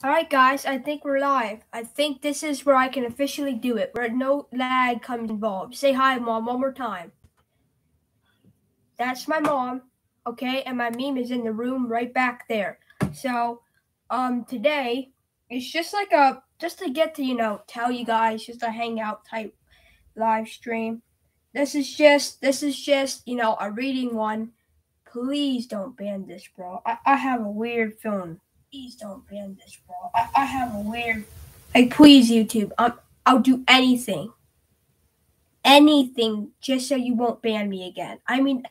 Alright guys, I think we're live. I think this is where I can officially do it, where no lag comes involved. Say hi, Mom, one more time. That's my mom, okay? And my meme is in the room right back there. So, today, it's just like just to get to, tell you guys, just a hangout type live stream. This is just, a reading one. Please don't ban this, bro. I have a weird feeling. Please don't ban this, bro. I have a weird. Like, please, YouTube. I'll do anything, just so you won't ban me again. I mean,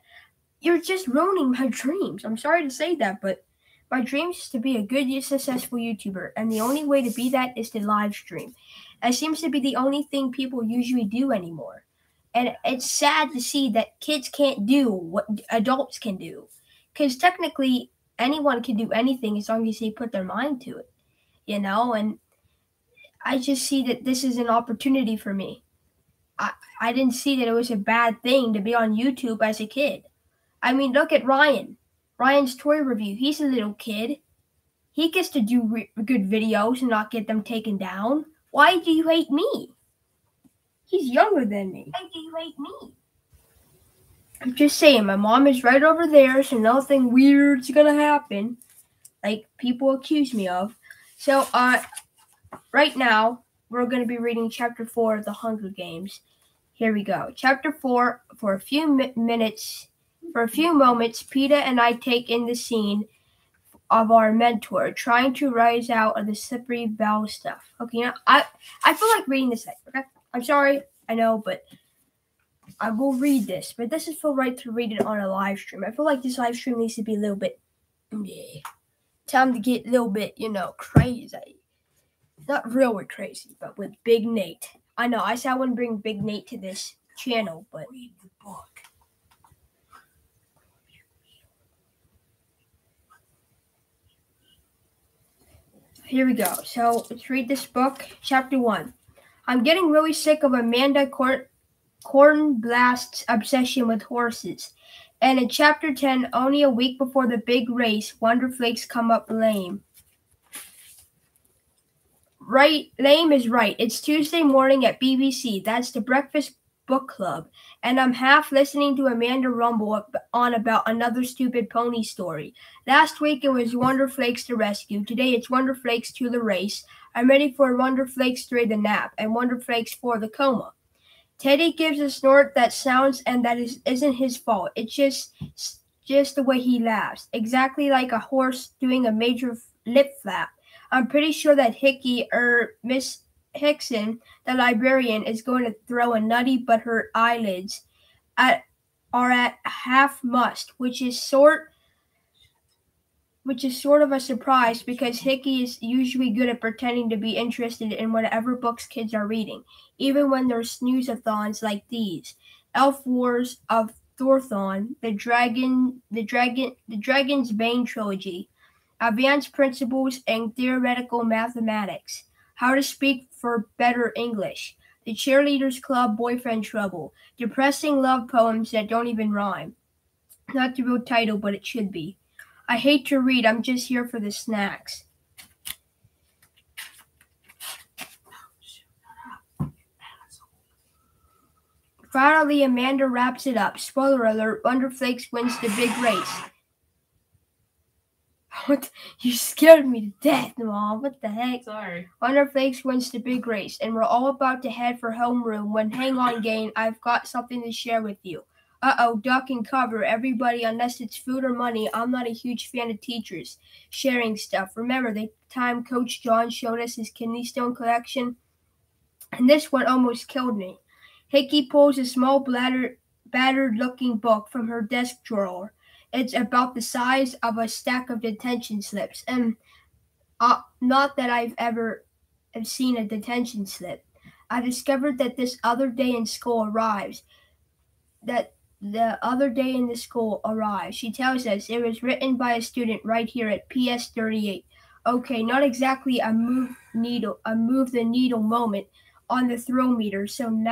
you're just ruining my dreams. I'm sorry to say that, but my dreams is to be a good, successful YouTuber, and the only way to be that is to live stream. It seems to be the only thing people usually do anymore. And it's sad to see that kids can't do what adults can do. Because technically, anyone can do anything as long as they put their mind to it, And I just see that this is an opportunity for me. I didn't see that it was a bad thing to be on YouTube as a kid. I mean, look at Ryan. Ryan's toy review. He's a little kid. He gets to do good videos and not get them taken down. Why do you hate me? He's younger than me. Why do you hate me? I'm just saying, my mom is right over there, so nothing weird's gonna happen, like people accuse me of. So, right now, we're gonna be reading Chapter 4 of The Hunger Games. Here we go. Chapter 4, for a few moments, Peeta and I take in the scene of our mentor trying to rise out of the slippery bell stuff. Okay, I feel like reading this. Okay, I'm sorry, I know, but I will read this. But this is feel right to read it on a live stream. I feel like this live stream needs to be a little bit. Yeah, time to get a little bit, crazy. Not really crazy, but with Big Nate. I know I said I wouldn't bring Big Nate to this channel, but read the book. Here we go. So let's read this book, Chapter 1. I'm getting really sick of Amanda Cornblast's obsession with horses. And in Chapter 10, only a week before the big race, Wonderflakes come up lame. Right, lame is right. It's Tuesday morning at BBC. That's the Breakfast Book Club. And I'm half listening to Amanda rumble on about another stupid pony story. Last week it was Wonderflakes to rescue. Today it's Wonderflakes to the race. I'm ready for Wonderflakes 3 the nap and Wonderflakes 4 the coma. Teddy gives a snort that sounds and that isn't his fault. It's just the way he laughs. Exactly like a horse doing a major lip flap. I'm pretty sure that Miss Hickson, the librarian, is going to throw a nutty, but her eyelids are at half must, which is sort of a surprise because Hickey is usually good at pretending to be interested in whatever books kids are reading, even when there's snooze-a-thons like these. Elf Wars of Thorthon, the Dragon's Bane trilogy, Advanced Principles and Theoretical Mathematics, How to Speak for Better English, The Cheerleaders Club Boyfriend Trouble, Depressing Love Poems That Don't Even Rhyme. Not the real title, but it should be. I hate to read, I'm just here for the snacks. Finally, Amanda wraps it up. Spoiler alert, Wonderflakes wins the big race. What? You scared me to death, Mom. What the heck? Sorry. Wonderflakes wins the big race, and we're all about to head for homeroom when, hang on, gang, I've got something to share with you. Uh-oh, duck and cover, everybody, unless it's food or money. I'm not a huge fan of teachers sharing stuff. Remember the time Coach John showed us his kidney stone collection? And this one almost killed me. Hickey pulls a small battered-looking book from her desk drawer. It's about the size of a stack of detention slips. And not that I've ever seen a detention slip. I discovered that this other day in school arrives. That the other day in the school arrives. She tells us it was written by a student right here at PS 38. Okay, not exactly a move the needle moment on the throw meter. Some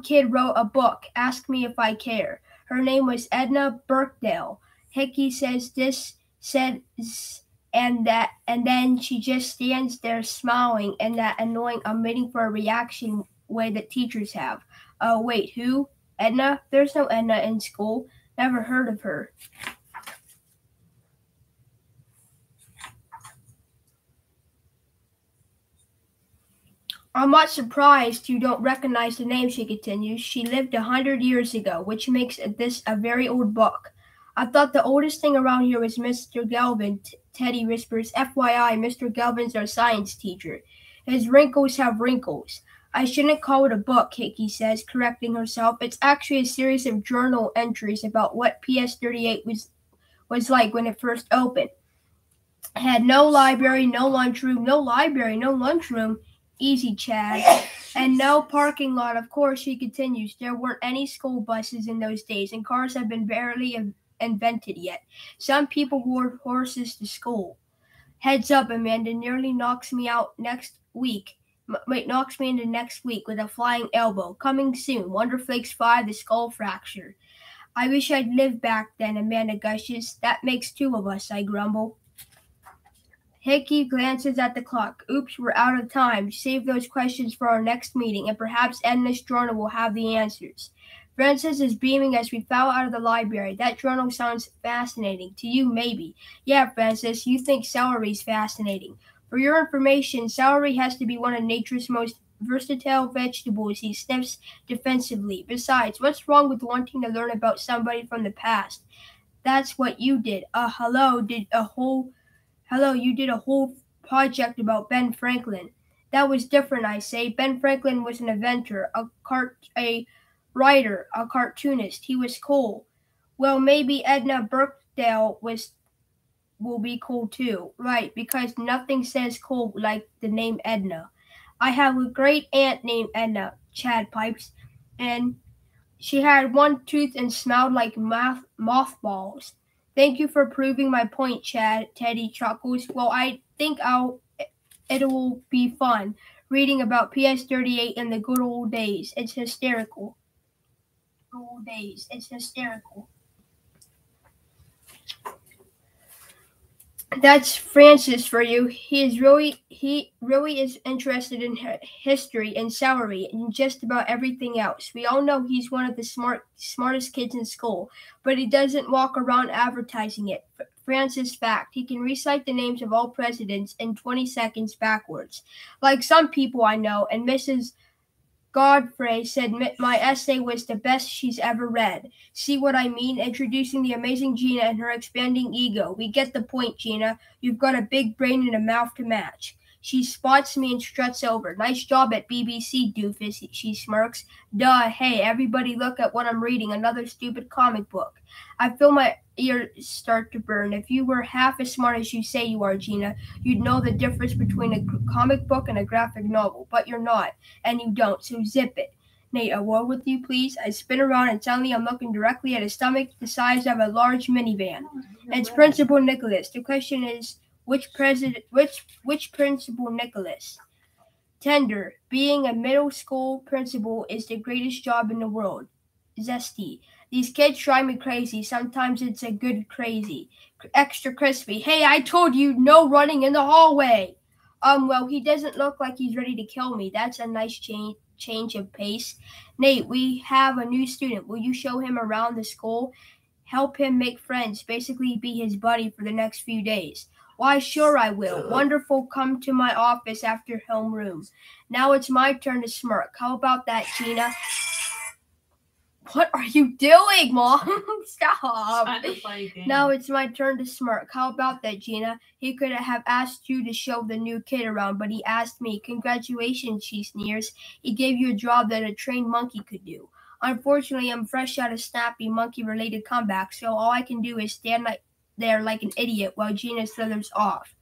kid wrote a book. Ask me if I care. Her name was Edna Birkdale. Hickey says this says and then she just stands there smiling and that annoying I'm waiting for a reaction way that teachers have. Oh, wait, who? Edna? There's no Edna in school. Never heard of her. I'm not surprised you don't recognize the name, she continues. She lived 100 years ago, which makes this a very old book. I thought the oldest thing around here was Mr. Galvin, Teddy whispers. FYI, Mr. Galvin's our science teacher. His wrinkles have wrinkles. I shouldn't call it a book, Hickey says, correcting herself. It's actually a series of journal entries about what PS38 was like when it first opened. It had no library, no lunchroom, no library, no lunchroom. Easy, Chad. And no parking lot, of course, she continues. There weren't any school buses in those days, and cars had been barely invented yet. Some people rode horses to school. Heads up, Amanda nearly knocks me out next week. Knocks me into next week with a flying elbow. Coming soon. Wonderflakes 5, the skull fracture. I wish I'd lived back then, Amanda gushes. That makes 2 of us, I grumble. Hickey glances at the clock. Oops, we're out of time. Save those questions for our next meeting, and perhaps Edna's journal will have the answers. Francis is beaming as we file out of the library. That journal sounds fascinating. To you, maybe. Yeah, Francis, you think celery's fascinating. For your information, celery has to be one of nature's most versatile vegetables, he sniffs defensively. Besides, what's wrong with wanting to learn about somebody from the past? That's what you did. You did a whole project about Ben Franklin. That was different, I say. Ben Franklin was an inventor, a writer, a cartoonist. He was cool. Well, maybe Edna Birkdale will be cool too. Right, because nothing says cool like the name Edna. I have a great aunt named Edna, Chad pipes, and she had one tooth and smelled like mothballs. Thank you for proving my point, Chad, Teddy chuckles. Well, I think it'll be fun reading about PS38 in the good old days. It's hysterical. That's Francis for you. He really is interested in history and celery and just about everything else. We all know he's one of the smartest kids in school, but he doesn't walk around advertising it. Francis fact, he can recite the names of all presidents in 20 seconds backwards. Like some people I know, and Mrs. Godfrey said my essay was the best she's ever read. See what I mean? Introducing the amazing Gina and her expanding ego. We get the point, Gina. You've got a big brain and a mouth to match. She spots me and struts over. Nice job at BBC, doofus, she smirks. Duh, hey, everybody look at what I'm reading, another stupid comic book. I feel my ears start to burn. If you were half as smart as you say you are, Gina, you'd know the difference between a comic book and a graphic novel, but you're not, and you don't, so zip it. Nate, a word with you, please? I spin around and suddenly I'm looking directly at a stomach the size of a large minivan. It's Principal Nicholas. The question is, which Principal Nicholas? Tender. Being a middle school principal is the greatest job in the world. Zesty. These kids drive me crazy. Sometimes it's a good crazy. Extra crispy. Hey, I told you no running in the hallway. Well, he doesn't look like he's ready to kill me. That's a nice change of pace. Nate, we have a new student. Will you show him around the school? Help him make friends. Basically be his buddy for the next few days. Why, sure I will. Wonderful. Come to my office after homeroom. Now it's my turn to smirk. How about that, Gina? What are you doing, Mom? Stop. Now it's my turn to smirk. How about that, Gina? He could have asked you to show the new kid around, but he asked me. Congratulations, she sneers. He gave you a job that a trained monkey could do. Unfortunately, I'm fresh out of snappy monkey-related comeback, so all I can do is stand there like an idiot while Gina slithers off.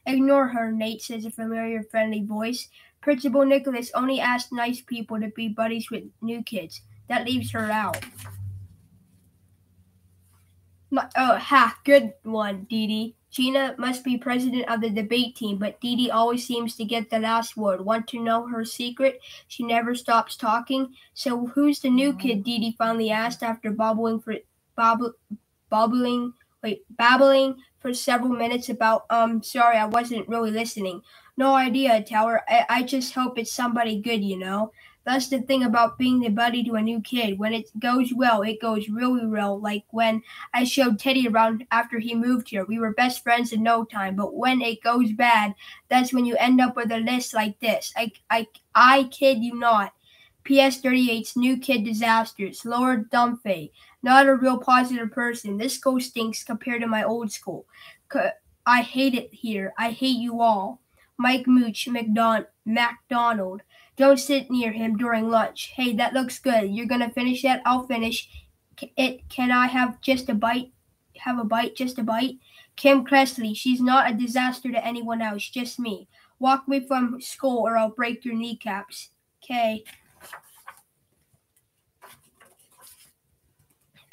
Ignore her, Nate says a familiar, friendly voice. Principal Nicholas only asked nice people to be buddies with new kids. That leaves her out. Good one, Dee Dee. Gina must be president of the debate team, but Dee Dee always seems to get the last word. Want to know her secret? She never stops talking. So who's the new kid, Dee Dee finally asked after bubbling babbling for several minutes about, sorry, I wasn't really listening. No idea, Tower. I just hope it's somebody good, you know? That's the thing about being the buddy to a new kid. When it goes well, it goes really well. Like when I showed Teddy around after he moved here. We were best friends in no time. But when it goes bad, that's when you end up with a list like this. I kid you not. PS38's new kid disasters. Lord Dumphy. Not a real positive person. This school stinks compared to my old school. I hate it here. I hate you all. Mike Mooch McDonald. Don't sit near him during lunch. Hey, that looks good. You're gonna finish that? I'll finish it. Can I have just a bite? Have a bite, just a bite? Kim Cressley. She's not a disaster to anyone else, just me. Walk me from school or I'll break your kneecaps. Okay.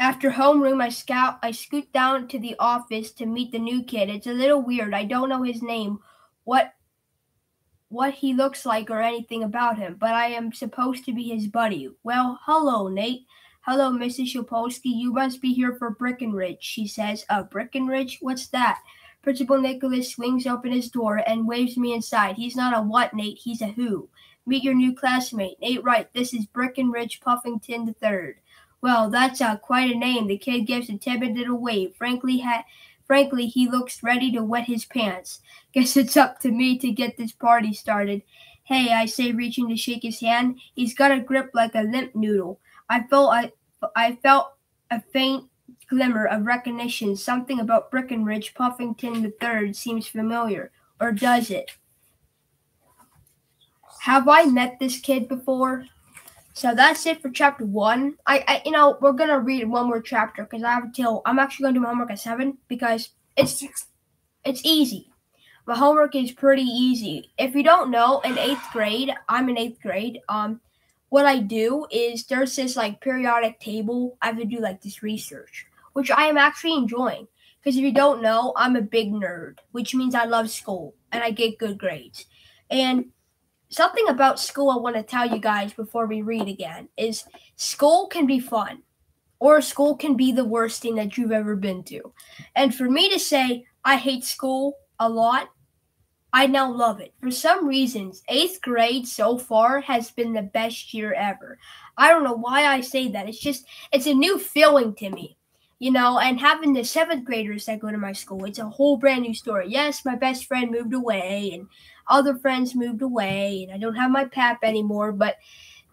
After homeroom, I scoot down to the office to meet the new kid. It's a little weird. I don't know his name, what he looks like or anything about him, but I am supposed to be his buddy. Well, hello, Nate. Hello, Mrs. Shopolsky. You must be here for Breckenridge, she says. Breckenridge? What's that? Principal Nicholas swings open his door and waves me inside. He's not a what, Nate. He's a who. Meet your new classmate. Nate Wright. This is Breckenridge Puffington III. Well, that's quite a name. The kid gives a timid little wave. Frankly, he looks ready to wet his pants. Guess it's up to me to get this party started. Hey, I say, reaching to shake his hand. He's got a grip like a limp noodle. I felt a faint glimmer of recognition. Something about Breckenridge Puffington III seems familiar. Or does it? Have I met this kid before? So that's it for chapter 1. We're gonna read one more chapter because I'm actually gonna do my homework at 7 because it's easy. My homework is pretty easy. If you don't know, in 8th grade, I'm in 8th grade. What I do is there's this like periodic table. I have to do like this research, which I am actually enjoying. Because if you don't know, I'm a big nerd, which means I love school and I get good grades. And something about school I want to tell you guys before we read again is school can be fun, or school can be the worst thing that you've ever been to. And for me to say I hate school a lot, I now love it. For some reasons, 8th grade so far has been the best year ever. I don't know why I say that. It's a new feeling to me. And having the 7th graders that go to my school, it's a whole brand new story. Yes, my best friend moved away and other friends moved away and I don't have my pap anymore, but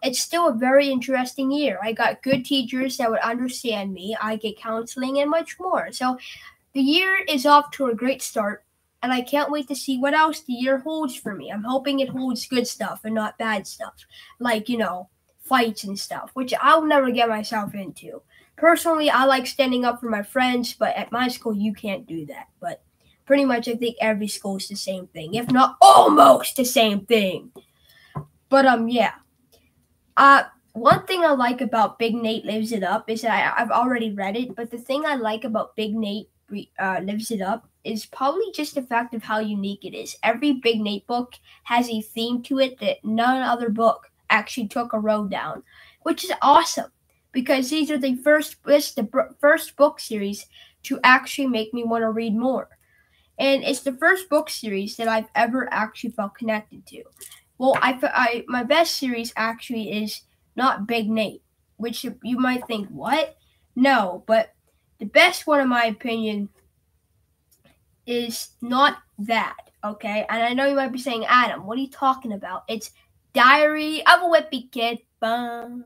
it's still a very interesting year. I got good teachers that would understand me. I get counseling and much more. So the year is off to a great start, and I can't wait to see what else the year holds for me. I'm hoping it holds good stuff and not bad stuff, like, fights and stuff, which I'll never get myself into. Personally, I like standing up for my friends, but at my school, you can't do that. But pretty much, I think every school is the same thing, if not almost the same thing. But, yeah. One thing I like about Big Nate Lives It Up is that I've already read it, but the thing I like about Big Nate Lives It Up is probably just the fact of how unique it is. Every Big Nate book has a theme to it that none other book actually took a road down, which is awesome because these are the first book series to actually make me want to read more. And it's the first book series that I've ever actually felt connected to. Well, my best series actually is not Big Nate, which you might think, what? No, but the best one, in my opinion, is not that, okay? And I know you might be saying, Adam, what are you talking about? It's Diary of a Wimpy Kid. Bum.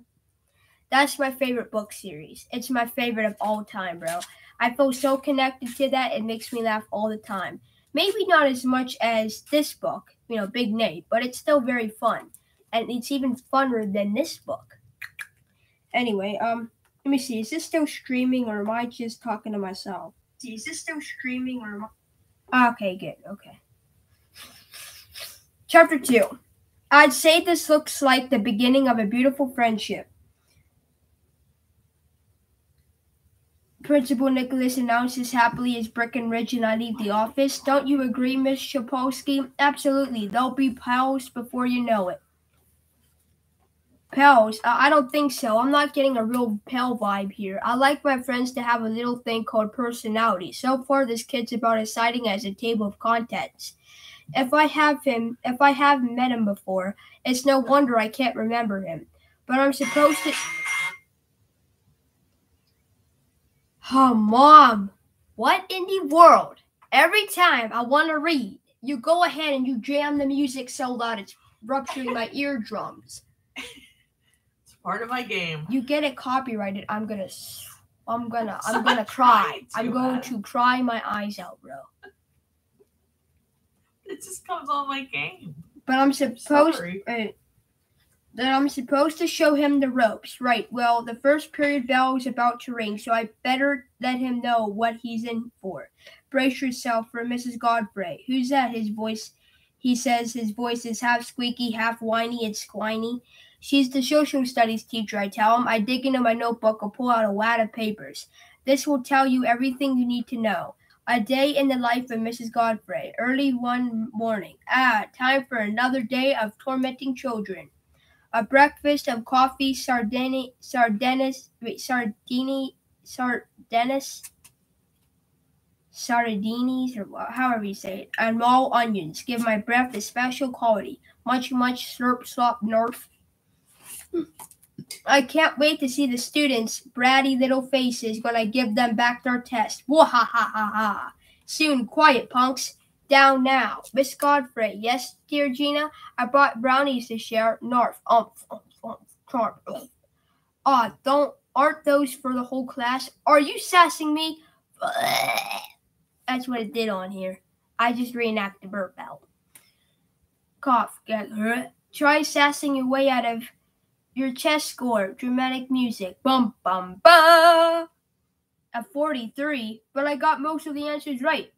That's my favorite book series. It's my favorite of all time, bro. I feel so connected to that. It makes me laugh all the time. Maybe not as much as this book, Big Nate, but it's still very fun. And it's even funner than this book. Anyway, let me see. Is this still streaming or am I just talking to myself? Is this still streaming or am I... Okay, good. Okay. Chapter 2. I'd say this looks like the beginning of a beautiful friendship. Principal Nicholas announces happily as Breckenridge and I leave the office. Don't you agree, Miss Shopolsky? Absolutely. They'll be pals before you know it. Pals? I don't think so. I'm not getting a real pal vibe here. I like my friends to have a little thing called personality. So far, this kid's about as exciting as a table of contents. If I haven't met him before, it's no wonder I can't remember him. But I'm supposed to. Oh, Mom! What in the world? Every time I want to read, you go ahead and you jam the music so loud it's rupturing my eardrums. Part of my game. You get it copyrighted. I'm gonna cry. I'm going to cry my eyes out, bro. It just comes on my game. But I'm supposed to show him the ropes, right? Well, the first period bell is about to ring, so I better let him know what he's in for. Brace yourself for Mrs. Godfrey. Who's that? His voice. He says his voice is half squeaky, half whiny and squiny. She's the social studies teacher, I tell him. I dig into my notebook and pull out a wad of papers. This will tell you everything you need to know. A day in the life of Mrs. Godfrey. Early one morning. Time for another day of tormenting children. A breakfast of coffee, sardinis, or however you say it, and raw onions give my breath a special quality. Much, slurp, slop, nerf. I can't wait to see the students' bratty little faces when I give them back their test. Wah-ha-ha-ha-ha. Soon, quiet, punks. Down now. Miss Godfrey. Yes, dear Gina? I brought brownies to share. Narf. Aren't those for the whole class? Are you sassing me? That's what it did on here. I just reenact the burp out. Cough. Try sassing your way out of your chest score. Dramatic music. Bum, bum, ba. At 43, but I got most of the answers right.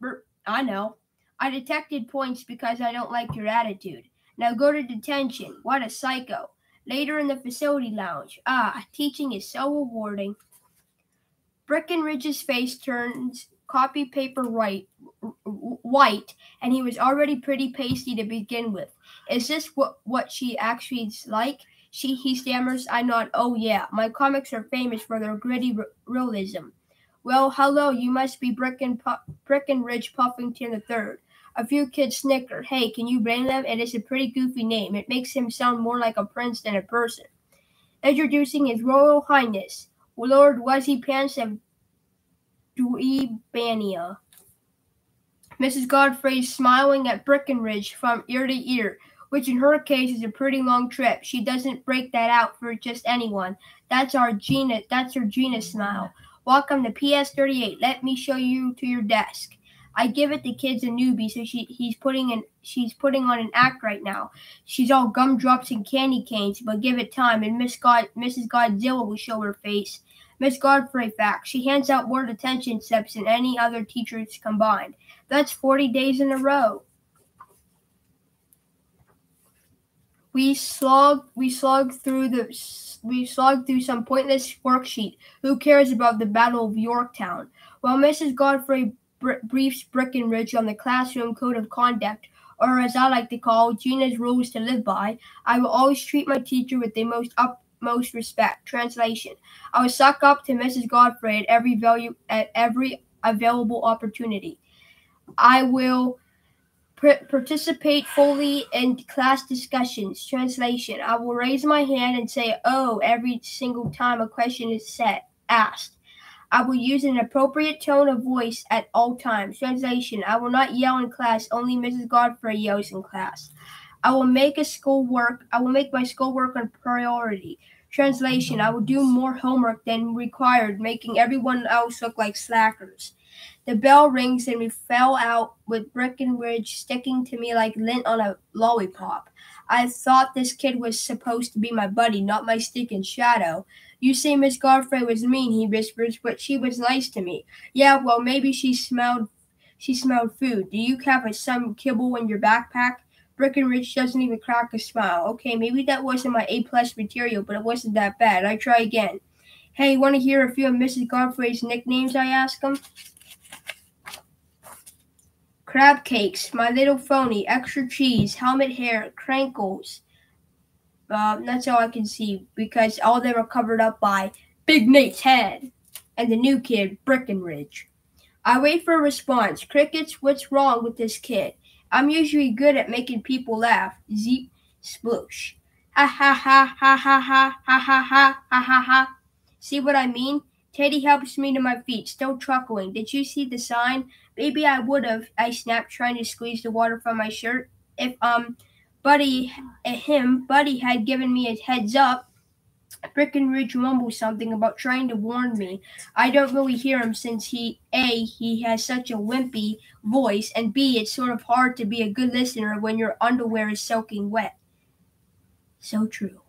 I know. I detected points because I don't like your attitude. Now go to detention. What a psycho. Later in the facility lounge. Teaching is so rewarding. Breckenridge's face turns copy paper white, and he was already pretty pasty to begin with. Is this what she actually is like? He stammers. I nod. Oh yeah, my comics are famous for their gritty realism. Well, hello, you must be Breckenridge Puffington III. A few kids snicker. Hey, can you blame them? It is a pretty goofy name. It makes him sound more like a prince than a person. Introducing His Royal Highness, Lord Wuzzy Pants of Dweebania. Mrs. Godfrey smiling at Breckenridge from ear to ear, which in her case is a pretty long trip. She doesn't break that out for just anyone. That's her Gina smile. Welcome to PS38. Let me show you to your desk. I give it the kid's a newbie, so she's putting on an act right now. She's all gumdrops and candy canes, but give it time, and Mrs. Godzilla will show her face. Miss Godfrey facts. She hands out more detention steps than any other teachers combined. That's 40 days in a row. We slogged through some pointless worksheet. Who cares about the Battle of Yorktown? While Mrs. Godfrey briefs Breckenridge on the classroom code of conduct, or as I like to call, Gina's rules to live by, I will always treat my teacher with the utmost respect. Translation: I will suck up to Mrs. Godfrey at every available opportunity. I will participate fully in class discussions. Translation: I will raise my hand and say "oh" every single time a question is asked. I will use an appropriate tone of voice at all times. Translation: I will not yell in class. Only Mrs. Godfrey yells in class. I will make my schoolwork a priority. Translation: I will do more homework than required, making everyone else look like slackers. The bell rings and we fell out with Breckenridge sticking to me like lint on a lollipop. I thought this kid was supposed to be my buddy, not my stinking shadow. You say Miss Godfrey was mean, he whispers, but she was nice to me. Yeah, well, maybe she smelled food. Do you have some kibble in your backpack? Breckenridge doesn't even crack a smile. Okay, maybe that wasn't my A+ material, but it wasn't that bad. I try again. Hey, want to hear a few of Mrs. Godfrey's nicknames, I ask him? Crab cakes, my little phony, extra cheese, helmet hair, crankles, That's all I can see because all of them are covered up by Big Nate's head and the new kid, Breckenridge. I wait for a response. Crickets, what's wrong with this kid? I'm usually good at making people laugh. Zeep, sploosh. Ha ha ha ha ha ha ha ha ha ha ha ha. See what I mean? Teddy helps me to my feet, still chuckling. Did you see the sign? Maybe I would have, I snapped, trying to squeeze the water from my shirt. If Buddy had given me a heads up. Breckenridge mumbles something about trying to warn me. I don't really hear him since he has such a wimpy voice, and B, it's sort of hard to be a good listener when your underwear is soaking wet. So true.